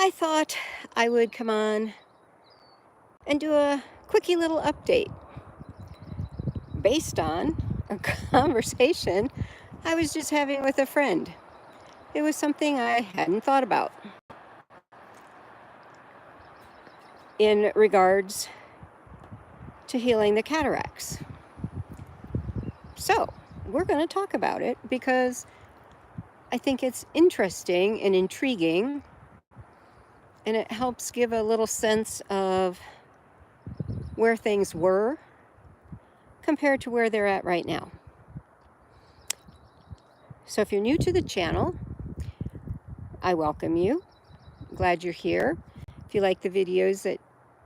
I thought I would come on and do a quickie little update based on a conversation I was just having with a friend. It was something I hadn't thought about in regards to healing the cataracts. So, we're going to talk about it because I think it's interesting and intriguing, and it helps give a little sense of where things were compared to where they're at right now. So if you're new to the channel, I welcome you. Glad you're here. If you like the videos that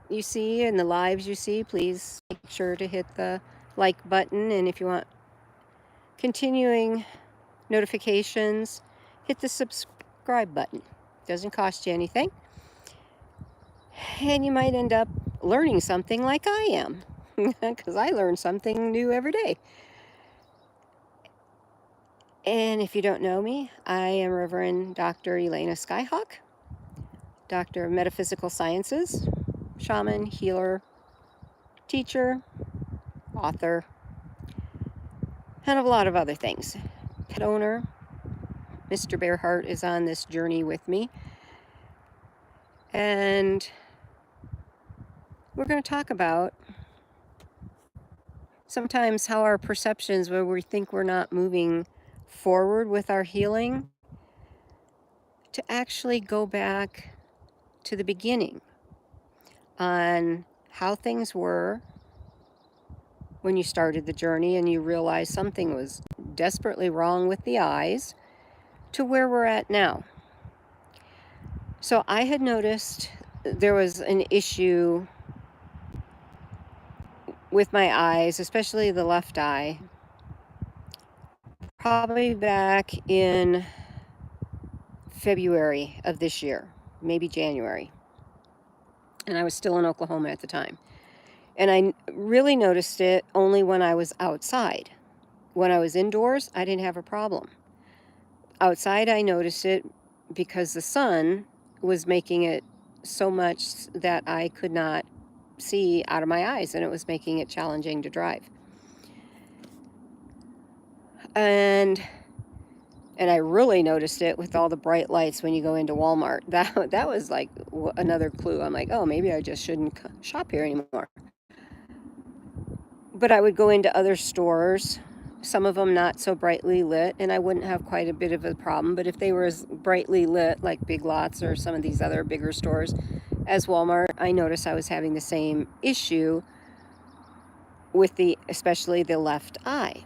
you see and the lives you see, please make sure to hit the like button. And if you want continuing notifications, hit the subscribe button. Doesn't cost you anything. And you might end up learning something like I am, because I learn something new every day. And if you don't know me, I am Reverend Dr. Elena Skyhawk, Doctor of Metaphysical Sciences, shaman, healer, teacher, author, and a lot of other things. Pet owner. Mr. Bearheart is on this journey with me. And we're going to talk about sometimes how our perceptions, where we think we're not moving forward with our healing, to actually go back to the beginning on how things were when you started the journey and you realized something was desperately wrong with the eyes, to where we're at now. So I had noticed there was an issue with my eyes, especially the left eye, probably back in February of this year, maybe January. And I was still in Oklahoma at the time. And I really noticed it only when I was outside. When I was indoors, I didn't have a problem. Outside, I noticed it because the sun was making it so much that I could not see out of my eyes, and it was making it challenging to drive. And I really noticed it with all the bright lights when you go into Walmart. That was like another clue. I'm like, oh, maybe I just shouldn't shop here anymore. But I would go into other stores, some of them not so brightly lit, and I wouldn't have quite a bit of a problem. But if they were as brightly lit, like Big Lots or some of these other bigger stores as Walmart, I noticed I was having the same issue with especially the left eye.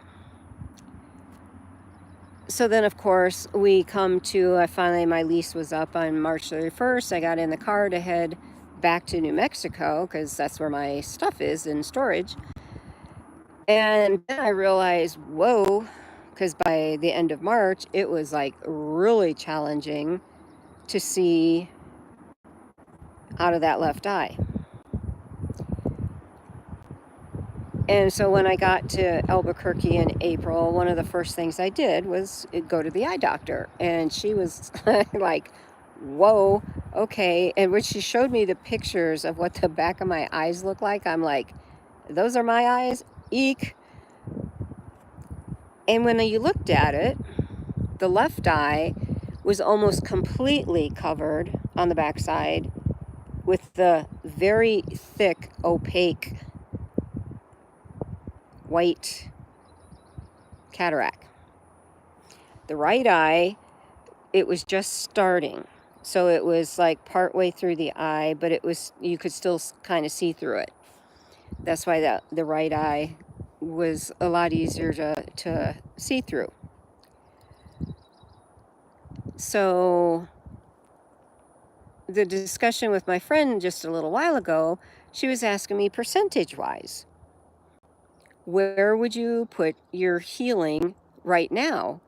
So then, of course, we come to, finally my lease was up on March 31st. I got in the car to head back to New Mexico because that's where my stuff is in storage. And then I realized, whoa, because by the end of March, it was like really challenging to see out of that left eye. And so when I got to Albuquerque in April, one of the first things I did was go to the eye doctor. And she was like, whoa, okay. And when she showed me the pictures of what the back of my eyes look like, I'm like, those are my eyes? Eek. And when you looked at it, the left eye was almost completely covered on the backside with the very thick, opaque, white cataract. The right eye, it was just starting. So it was like partway through the eye, but you could still kind of see through it. That's why the right eye was a lot easier to see through. So the discussion with my friend just a little while ago, she was asking me percentage-wise, where would you put your healing right now?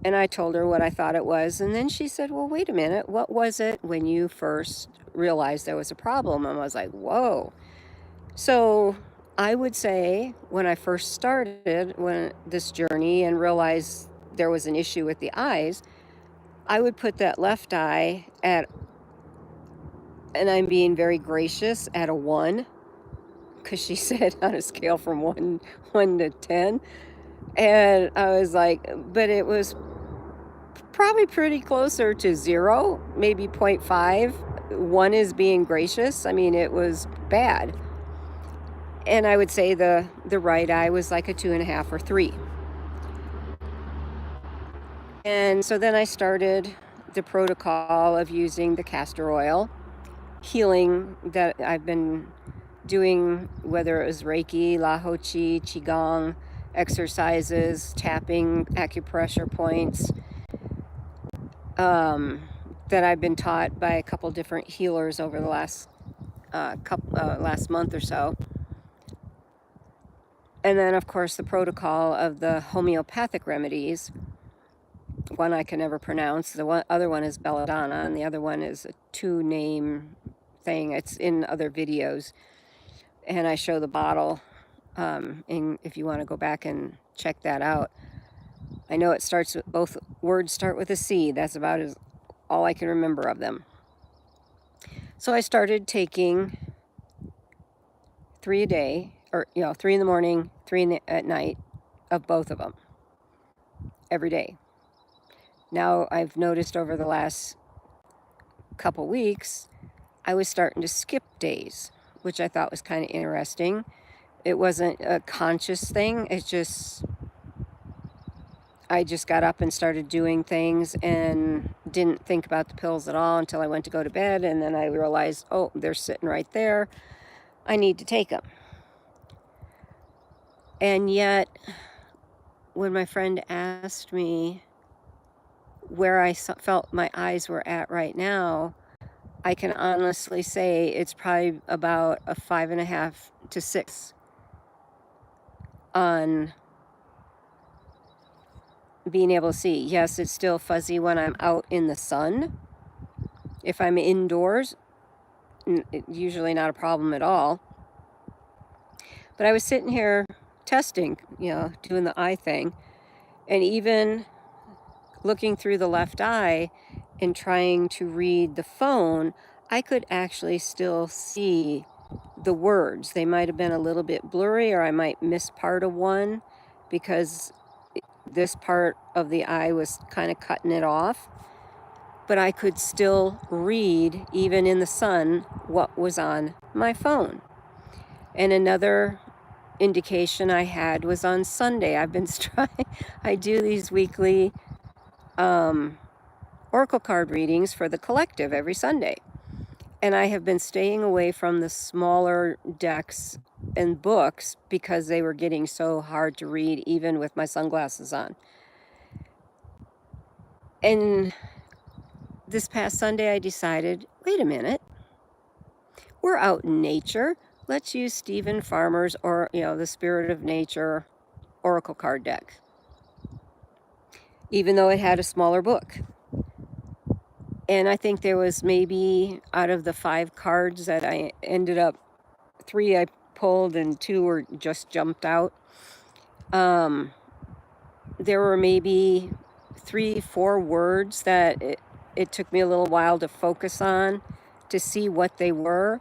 And I told her what I thought it was. And then she said, well, wait a minute. What was it when you first realized there was a problem? And I was like, whoa. So I would say when I first started this journey and realized there was an issue with the eyes, I would put that left eye at, and I'm being very gracious, at a 1, because she said on a scale from 1 to 10, and I was like, but it was probably pretty closer to 0, maybe zero point 0.5. 1 is being gracious. I mean, it was bad. And I would say the right eye was like a 2.5 or 3. And so then I started the protocol of using the castor oil healing that I've been doing, whether it was Reiki, La Ho Chi, Qigong, exercises, tapping, acupressure points, that I've been taught by a couple different healers over the last last month or so. And then, of course, the protocol of the homeopathic remedies. One I can never pronounce. The other one is belladonna, and the other one is a 2-name thing. It's in other videos, and I show the bottle. And if you want to go back and check that out, I know it starts with, both words start with a C. That's about all I can remember of them. So I started taking 3 a day, or 3 in the morning, 3 at night, of both of them every day. Now I've noticed over the last couple weeks, I was starting to skip days, which I thought was kind of interesting. It wasn't a conscious thing. It's just, I just got up and started doing things and didn't think about the pills at all until I went to go to bed. And then I realized, oh, they're sitting right there. I need to take them. And yet, when my friend asked me where I felt my eyes were at right now, I can honestly say it's probably about a 5.5 to 6 on being able to see. Yes, it's still fuzzy when I'm out in the sun. If I'm indoors, usually not a problem at all. But I was sitting here testing, doing the eye thing, and even looking through the left eye and trying to read the phone, I could actually still see the words. They might have been a little bit blurry, or I might miss part of one because this part of the eye was kind of cutting it off. But I could still read, even in the sun, what was on my phone. And another indication I had was on Sunday. I've been trying, I do these weekly oracle card readings for the collective every Sunday. And I have been staying away from the smaller decks and books because they were getting so hard to read, even with my sunglasses on. And this past Sunday, I decided, wait a minute, we're out in nature. Let's use Stephen Farmer's, or the Spirit of Nature oracle card deck, even though it had a smaller book. And I think there was maybe, out of the 5 cards that I ended up, 3 I pulled and 2 were just jumped out. There were maybe 3-4 words that it took me a little while to focus on to see what they were,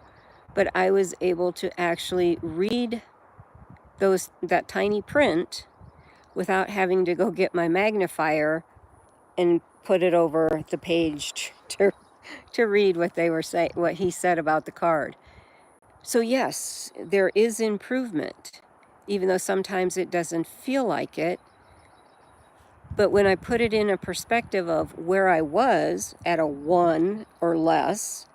but I was able to actually read that tiny print without having to go get my magnifier and put it over the page to read what they were saying, what he said about the card. So yes, there is improvement, even though sometimes it doesn't feel like it. But when I put it in a perspective of where I was at a 1 or less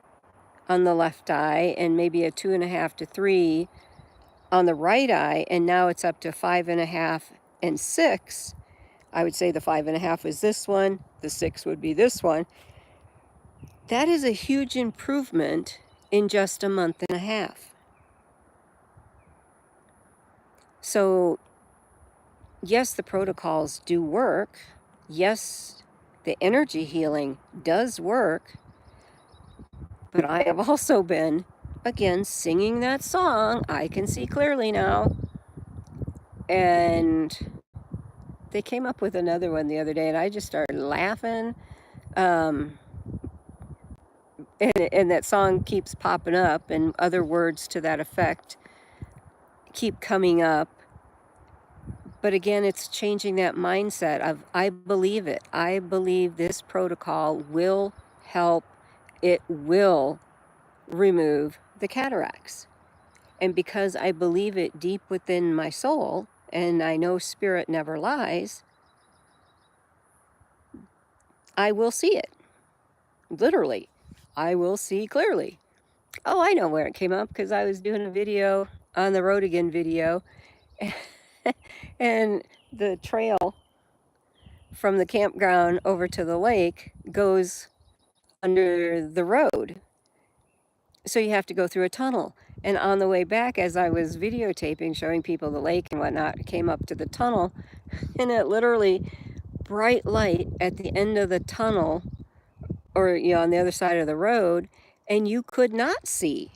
on the left eye, and maybe a 2.5 to 3 on the right eye, and now it's up to 5.5 and 6, I would say the 5.5 is this one, the 6 would be this one. That is a huge improvement in just a month and a half. So yes, the protocols do work. Yes, the energy healing does work. But I have also been, again, singing that song, I Can See Clearly Now. And they came up with another one the other day, and I just started laughing. Um, and that song keeps popping up, and other words to that effect keep coming up. But again, it's changing that mindset of, I believe it. I believe this protocol will help. It will remove the cataracts. And because I believe it deep within my soul, and I know spirit never lies, I will see it. Literally, I will see clearly. Oh, I know where it came up, because I was doing a video on the road again video, and the trail from the campground over to the lake goes under the road. So you have to go through a tunnel. And on the way back, as I was videotaping, showing people the lake and whatnot, it came up to the tunnel, and it literally, bright light at the end of the tunnel, or on the other side of the road, and you could not see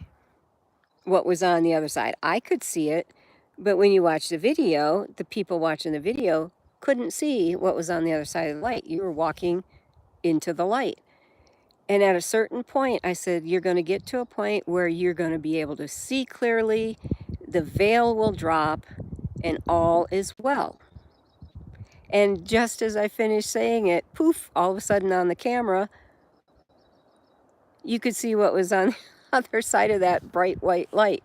what was on the other side. I could see it, but when you watch the video, the people watching the video couldn't see what was on the other side of the light. You were walking into the light. And at a certain point, I said, you're going to get to a point where you're going to be able to see clearly, the veil will drop, and all is well. And just as I finished saying it, poof, all of a sudden on the camera, you could see what was on the other side of that bright white light.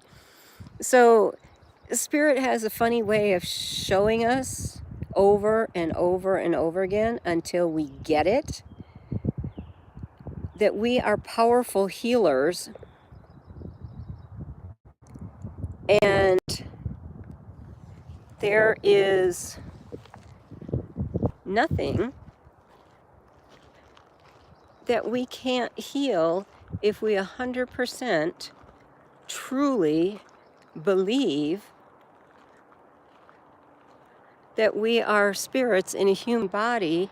So Spirit has a funny way of showing us over and over and over again until we get it, that we are powerful healers, and there is nothing that we can't heal if we 100% truly believe that we are spirits in a human body,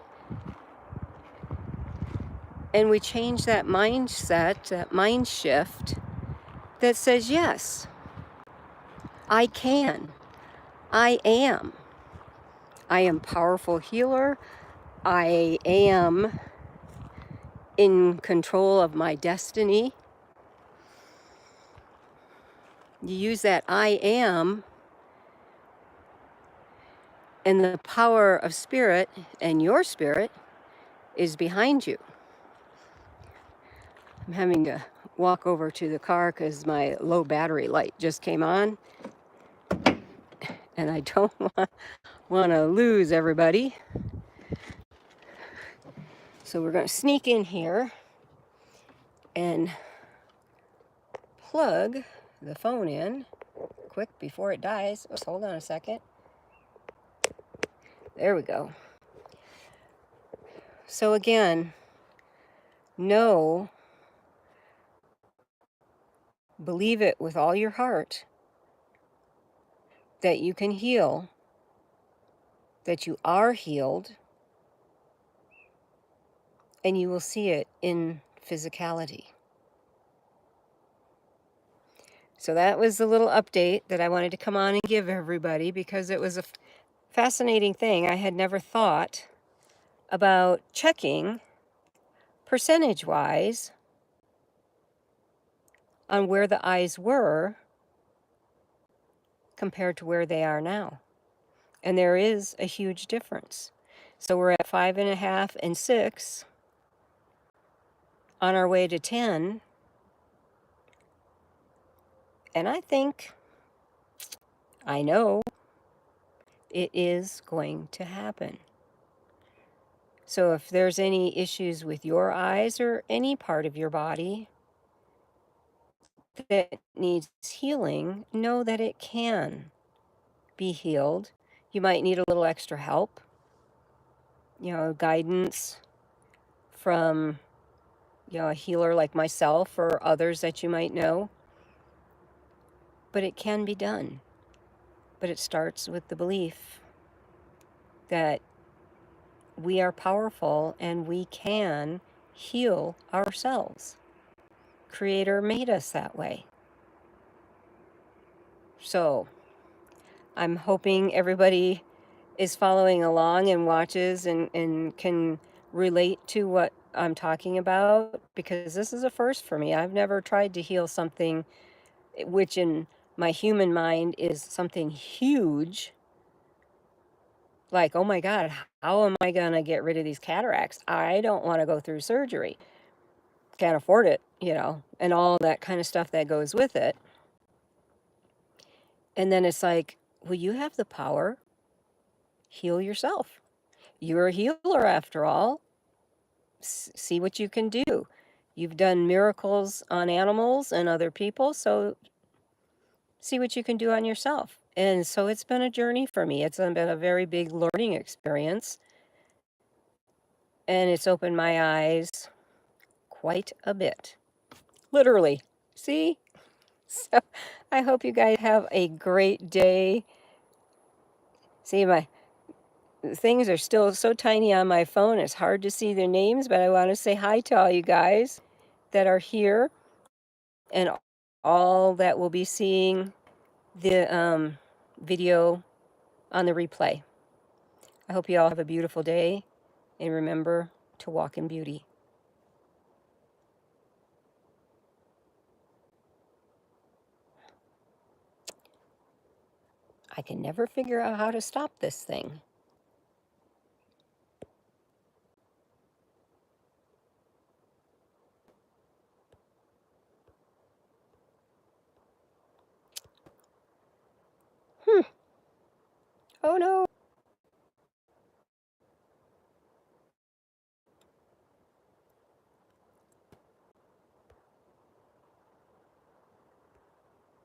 and we change that mindset, that mind shift that says, yes, I can, I am powerful healer, I am in control of my destiny. You use that I am, and the power of spirit, and your spirit is behind you. I'm having to walk over to the car because my low battery light just came on, and I don't want to lose everybody. So we're going to sneak in here and plug the phone in quick before it dies. Oops, hold on a second. There we go. So again, know, believe it with all your heart that you can heal, that you are healed, and you will see it in physicality. So that was the little update that I wanted to come on and give everybody, because it was a fascinating thing. I had never thought about checking percentage-wise on where the eyes were compared to where they are now. And there is a huge difference. So we're at 5.5 and 6, on our way to 10. And I know it is going to happen. So if there's any issues with your eyes or any part of your body that needs healing, know that it can be healed. You might need a little extra help, guidance from, a healer like myself or others that you might know. But it can be done. But it starts with the belief that we are powerful and we can heal ourselves. Creator made us that way. So I'm hoping everybody is following along and watches and can relate to what I'm talking about because this is a first for me. I've never tried to heal something which in my human mind is something huge, like, oh my God, how am I going to get rid of these cataracts? I don't want to go through surgery. Can't afford it, and all that kind of stuff that goes with it. And then it's like, well, you have the power, heal yourself. You're a healer after all. See what you can do. You've done miracles on animals and other people, so see what you can do on yourself. And so it's been a journey for me. It's been a very big learning experience, and it's opened my eyes quite a bit. Literally. See? So I hope you guys have a great day. See, my things are still so tiny on my phone, it's hard to see their names, but I want to say hi to all you guys that are here and all that will be seeing the video on the replay. I hope you all have a beautiful day, and remember to walk in beauty. I can never figure out how to stop this thing. Oh no.